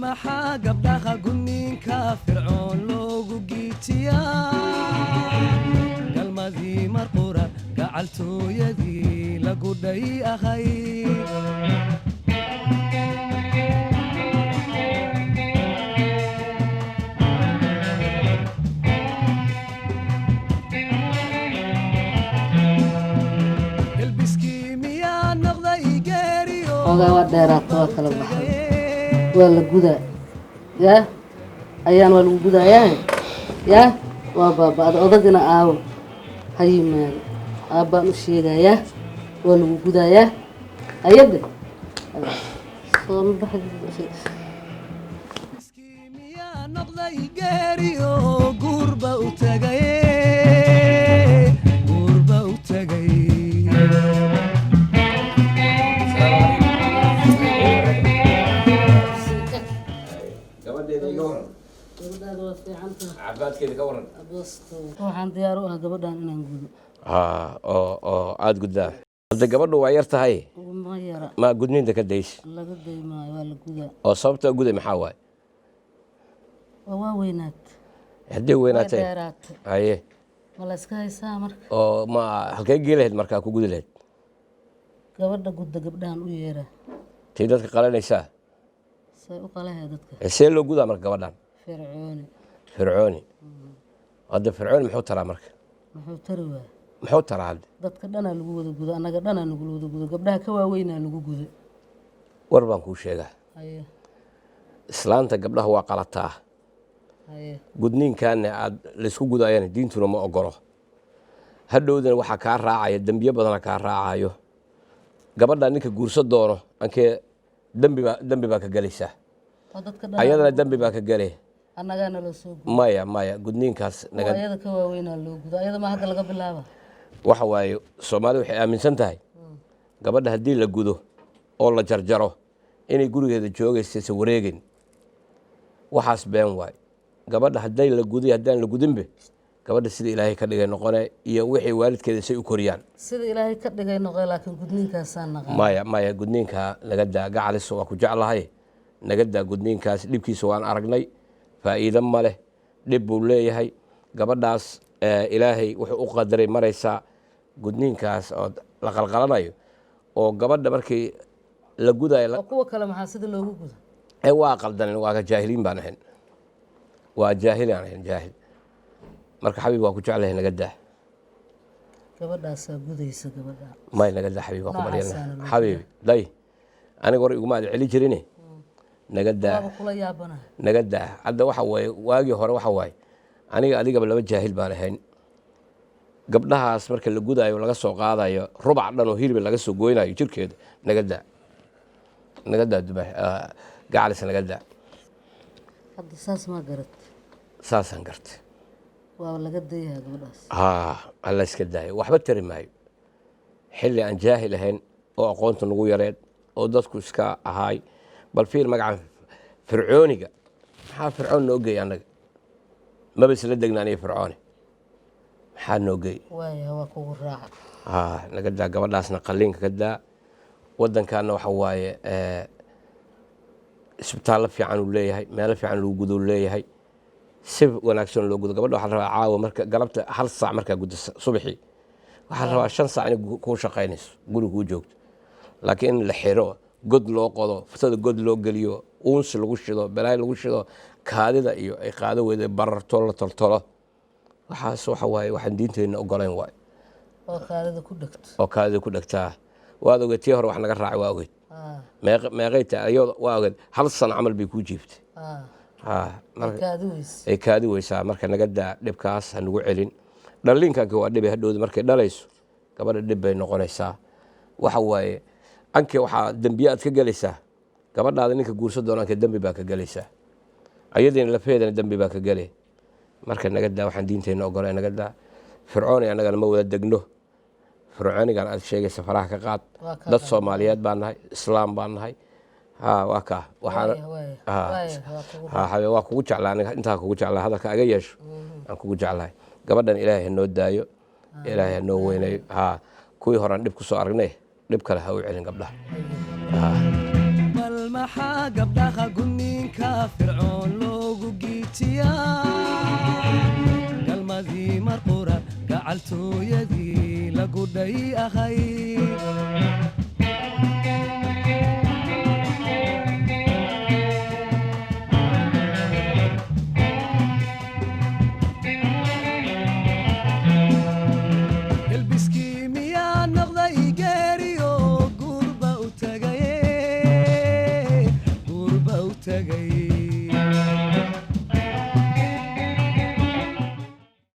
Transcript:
maxaa gabdhaha gudniinka fircoon loogu giitiyaa galmadii marqura gacaltooyadii lagu dhay ahayd waa dheeraato waa kala baxay waa la gudaa yaa ayaan waa lagu gudayaa yaa waa baaba'da odagina aawo ha yimaado aabbaan u sheegayaa waa lagu gudayaa ayade soo miyaa noqday geeriyo guurba u tagay waxaan diyaar u ah gabadhan inaan gudo oo aad guddaa hadda gabadhu waa yar tahay ma yara ma gudniinta ka daysa laga day maayo waa la gudaa oo sababta guday maxaa waaye waa weynaad haddii weynaatay haye ma la iska haysaa marka oo ma halkay gee lahayd markaa ku gudi lahayd gabadha gudda gabdhahan u yeera tii dadka qalanaysaa say u qalahay dadka see loo gudaa marka gabadhan fircooni hadda fircooni muxuu taraa marka muxuu tari waay muxuu taraa hadda dadka dhanaa lagu wada gudo annaga dhanaa nagu wada gudo gabdhaha ka waaweynaa lagu gudo war baan kuu sheegaa haye islaanta gabdhaha waa qalataa haye gudniinkaana aad laysku gudaayana diintuna ma ogolo hadhowdana waxaa kaa raacaya dembiyo badana kaa raacayo gabadha ninka guurso doono ankee dembi baa ka gelaysaa ayadana dembi baa ka gelay annagaana loo soo gudo maya gudniinkaas ayada ka waaweynaa loo gudo ayada ma hadda laga bilaaba waxa waaye soomaalida waxay aaminsan tahay gabadha haddii la gudo oo la jarjaro inay gurigeeda joogaysaysa wareegin waxaas been waay gabadha hadday la guday haddaan la gudinbe gabadha sida ilaahay ka dhigay noqone iyo wixii waalidkeeda say u koriyaan sida ilaahay ka dhigay noqe laakiin gudniinkaasaan naqaan maya gudniinka naga daa gacalis waa ku jeclahay naga daa gudniinkaas dhibkiisa waan aragnay faa'iido ma leh dhib buu leeyahay gabadhaas ilaahay wuxuu u qadaray maraysaa gudniinkaas oo la qalqalanayo oo gabadha markii la gudayo kuwa kale maxaa sida loogu gudo waa qaldanen waa jaahiliin baan ahayn waa jaahil aan ahayn jaahil marka xabiib waa ku jeclahay naga daa gabadhaasaa gudaysa gabadha may naga daa xabiib waa ku baryana xabiibi day aniga hore iguma aad celi jirine naga daa kula yaabana naga daa hadda waxa waaye waagii hore waxa waaye aniga adigaba laba jaahil baan ahayn gabdhahaas marka la gudaayo laga soo qaadayo rubac dhan oo hilib laga soo goynayo jirkeeda naga daa dubay gacalis naga daa hadda saas ma garat saasaan gartay waa laga dayaha gabadhaas alla iska daayo waxba tari maayo xilli aan jaahil ahayn oo aqoonta nagu yareed oo dadku iska ahaay bal fiir magaca fircooniga maxaa fircoon noo geey annaga maba isla degna aniga fircooni maxaa noo geey waa kugu raaca naga daa gabadhaasna qalliinka ka daa waddankaana waxa waaye isbitaallo fiican uu leeyahay meelo fiican lagu gudo leeyahay si wanaagsan loo gudo gabadha waxaa la rabaa caawa marka galabta hal saac markaa guddo subaxii waxaa la rabaa 5 saac inay kuu shaqaynayso guriga kuu joogto laakiin in la xiro god loo qodo fursada god loo geliyo uunsi lagu shido balaay lagu shido kaadida iyo ay qaado weyda bararto la toltolo waxaas waxa waaye waxaan diinteenna ogolayn waay oo kaadida ku dhegtaa waad ogeed tii hore wax naga raacay waa ogeed meeqayta ayadoo waa ogeed 1 sano camal bay kuu jiibtay ay kaadi weysaa marka naga daa dhibkaas ha nagu celin dhalliinkanka waa dhibay hadhowda markay dhalayso gabadha dhib bay noqonaysaa waxa waaye anke waxaa dembiye aad ka gelaysaa gabadhaada ninka guursa doonaanka dembi baa ka gelaysaa ayadiina lafeedana dembi baa ka gelay marka naga daa waxaan diinteenna ogolay naga daa fircooni annagana ma wada degno fircoonigan aad sheegaysa faraha ka qaad dad soomaaliyeed baan nahay islaam baan nahay waa kaa waa kugu jeclaa intaa kugu jeclaa hadalka aga yeesho aan kugu jeclahay gabadhan ilaahay hanoo daayo ilaahay hanoo weynayo kuwii horaan dhib ku soo aragnay dhib kale ha u celin gabdhaha bal maxaa gabdhaha gudniinka fircoon loogu giijiyaa galmadii marqura gacaltooyadii lagu dhay ahay